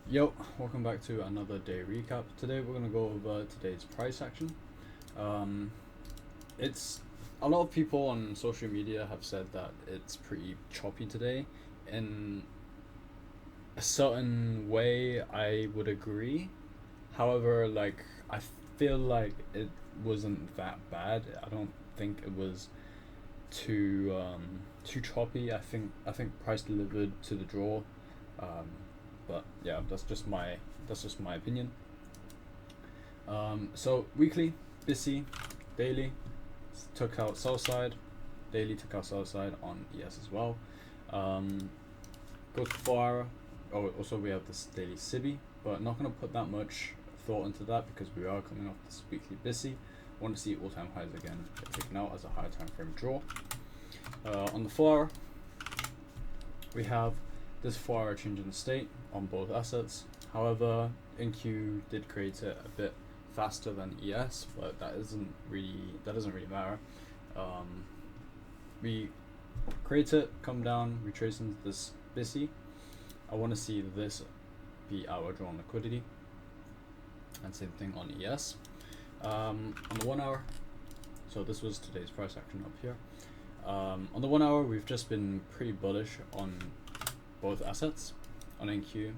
Yo, welcome back to another day recap. Today we're gonna go over today's price action. Um, it's a lot of people on social media have said that it's pretty choppy today. In a certain way, I would agree. However, I feel like it wasn't that bad. I don't think it was too choppy. I think price delivered to the draw. Um, but yeah, that's just my opinion. So weekly, busy, daily took out sell side, daily took out sell side on ES as well. Um, Goes to 4 hour. Oh, also we have this daily Sibi, but not gonna put that much thought into that because we are coming off this weekly busy. Want to see all time highs again get taken out as a higher time frame draw. On the 4 hour, we have this 4 hour change in state on both assets. However, NQ did create it a bit faster than ES, but that doesn't really matter. We create it, come down, retrace into this BISI. I want to see this be our drawn liquidity, and same thing on ES. On the 1 hour, so this was today's price action up here. On the 1 hour, we've just been pretty bullish on both assets, on NQ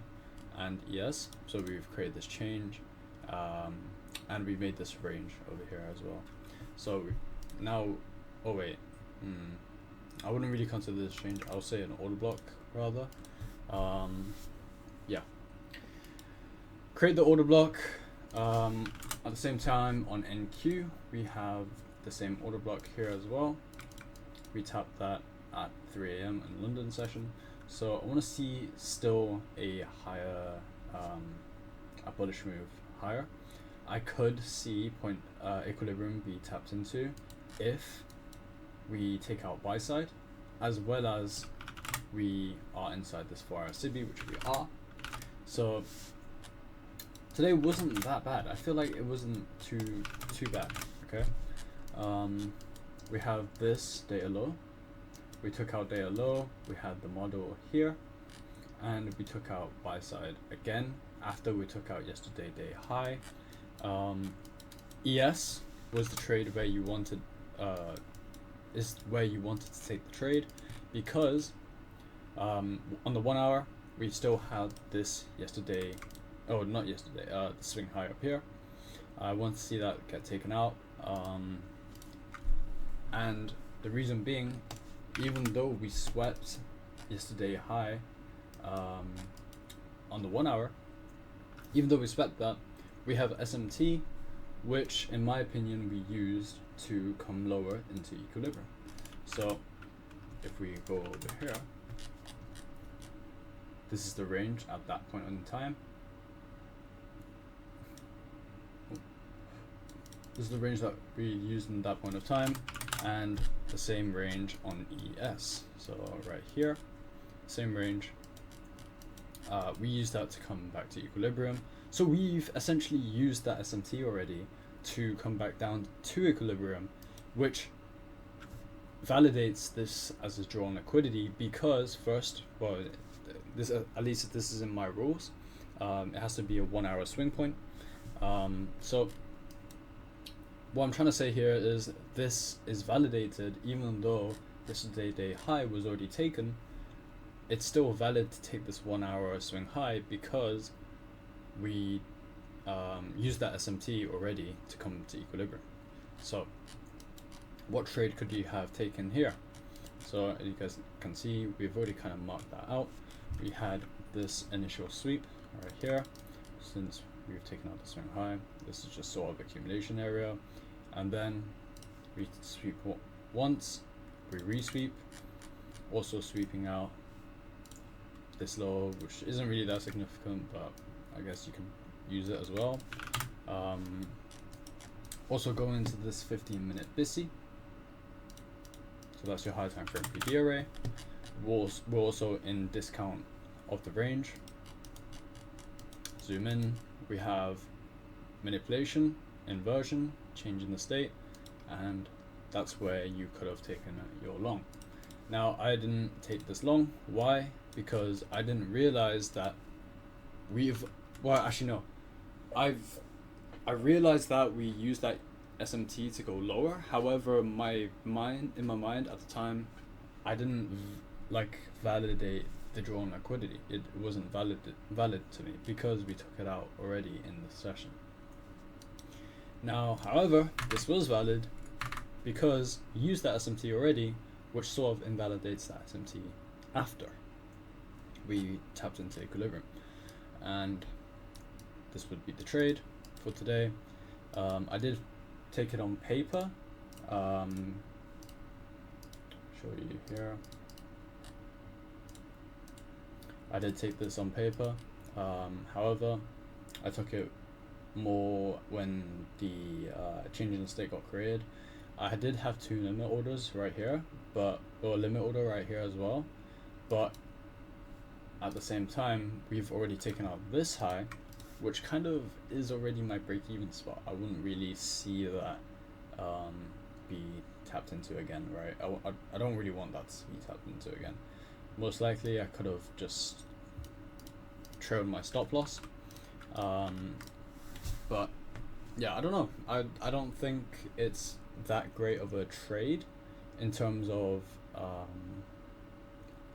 and ES. So we've created this change, and we made this range over here as well. So now, oh wait, I wouldn't really consider this change. I'll say an order block rather. Yeah, create the order block. At the same time on NQ, we have the same order block here as well. We tap that at 3 a.m. in London session. So I want to see still a higher, a bullish move higher. I could see point equilibrium be tapped into if we take out buy side, as well as we are inside this 4 hour Sibi, which we are. So today wasn't that bad. I feel like it wasn't too bad. Okay. We have this data low. We took out data low. We had the model here, and we took out buy side again after we took out yesterday day high. ES was the trade where you wanted is where you wanted to take the trade, because on the 1 hour we still had this yesterday, oh not yesterday, the swing high up here. I want to see that get taken out, and the reason being, even though we swept yesterday high on the 1 hour, even though we swept that, we have SMT, which in my opinion we used to come lower into equilibrium. So if we go over here, this is the range at that point in time. This is the range that we used in that point of time, and the same range on ES. So right here, same range. We used that to come back to equilibrium. So we've essentially used that SMT already to come back down to equilibrium, which validates this as a drawn liquidity, because first, well, this at least this is in my rules. It has to be a 1 hour swing point. So what I'm trying to say here is this is validated, even though yesterday day high was already taken. It's still valid to take this 1 hour swing high because we used that SMT already to come to equilibrium. So what trade could you have taken here? So as you guys can see, we've already kind of marked that out. We had this initial sweep right here. Since we've taken out the swing high, this is just sort of accumulation area, and then we sweep once, we resweep, also sweeping out this low, which isn't really that significant, but I guess you can use it as well. Also going into this 15-minute BISI, so that's your high time frame PD array. We're also in discount of the range. Zoom in, we have manipulation, inversion, change in the state, and that's where you could have taken your long. Now I didn't take this long. Why? Because I didn't realize that we've, well, actually no, I realized that we used that SMT to go lower. However, in my mind at the time, I didn't validate the draw on liquidity. It wasn't valid to me because we took it out already in the session. Now, however, this was valid because we used that SMT already, which sort of invalidates that SMT after we tapped into equilibrium. And this would be the trade for today. I did take it on paper. Show you here. I did take this on paper. However, I took it more when the change in state got created. I did have 2 limit orders right here, or a limit order right here as well. But at the same time, we've already taken out this high, which kind of is already my break-even spot. I wouldn't really see that be tapped into again, right? I don't really want that to be tapped into again. Most likely I could have just trailed my stop loss. But yeah, I don't know. I don't think it's that great of a trade in terms of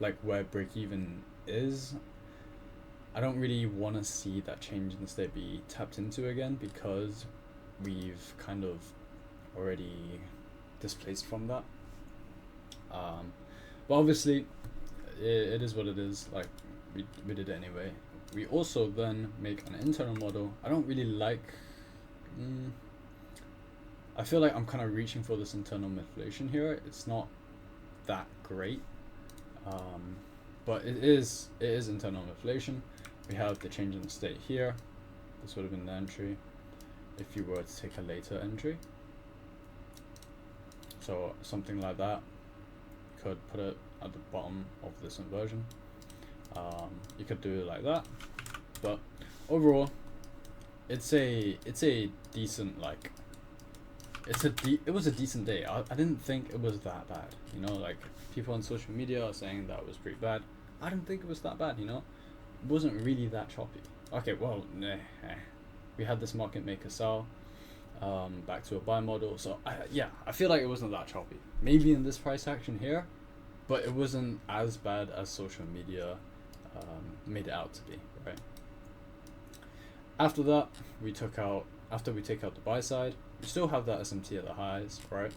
like where break-even is. I don't really want to see that change in state be tapped into again because we've kind of already displaced from that. But obviously it is what it is. Like we did it anyway. We also then make an internal model. I don't really like I feel like I'm kind of reaching for this internal manipulation here. It's not that great, but it is internal manipulation. We have the change in the state here. This would have been the entry if you were to take a later entry. So something like that. Could put it at the bottom of this inversion. You could do it like that, but overall, it's a decent, like, it was a decent day. I didn't think it was that bad, you know. Like, people on social media are saying that it was pretty bad. I didn't think it was that bad, you know. It wasn't really that choppy. Okay, well, we had this market maker sell back to a buy model, so I feel like it wasn't that choppy. Maybe in this price action here, but it wasn't as bad as social media made it out to be, right? After that, after we take out the buy side, we still have that SMT at the highs, right?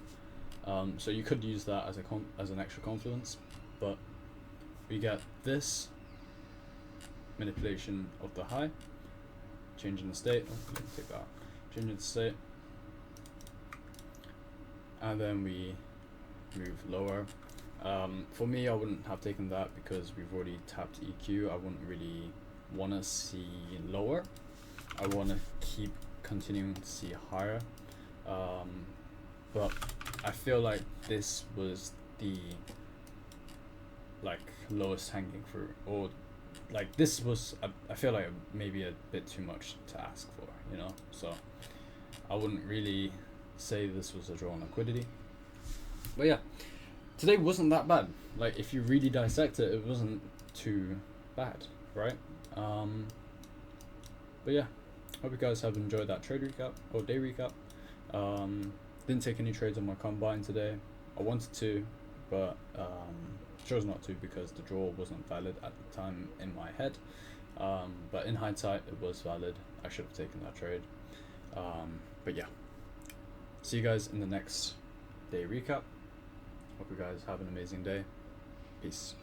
So you could use that as an extra confidence, but we get this manipulation of the high, changing the state. Oh, let me take that. Changing the state, and then we move lower. For me, I wouldn't have taken that because we've already tapped EQ. I wouldn't really want to see lower. I want to keep continuing to see higher. But I feel like this was the lowest hanging fruit, or like this was I feel like maybe a bit too much to ask for, you know. So I wouldn't really say this was a draw on liquidity. But yeah, today wasn't that bad. Like, if you really dissect it, it wasn't too bad, right? But yeah, hope you guys have enjoyed that trade recap or day recap. Didn't take any trades on my combine today. I wanted to, but chose not to because the draw wasn't valid at the time in my head. But in hindsight, it was valid. I should have taken that trade. But yeah, see you guys in the next day recap. Hope you guys have an amazing day. Peace.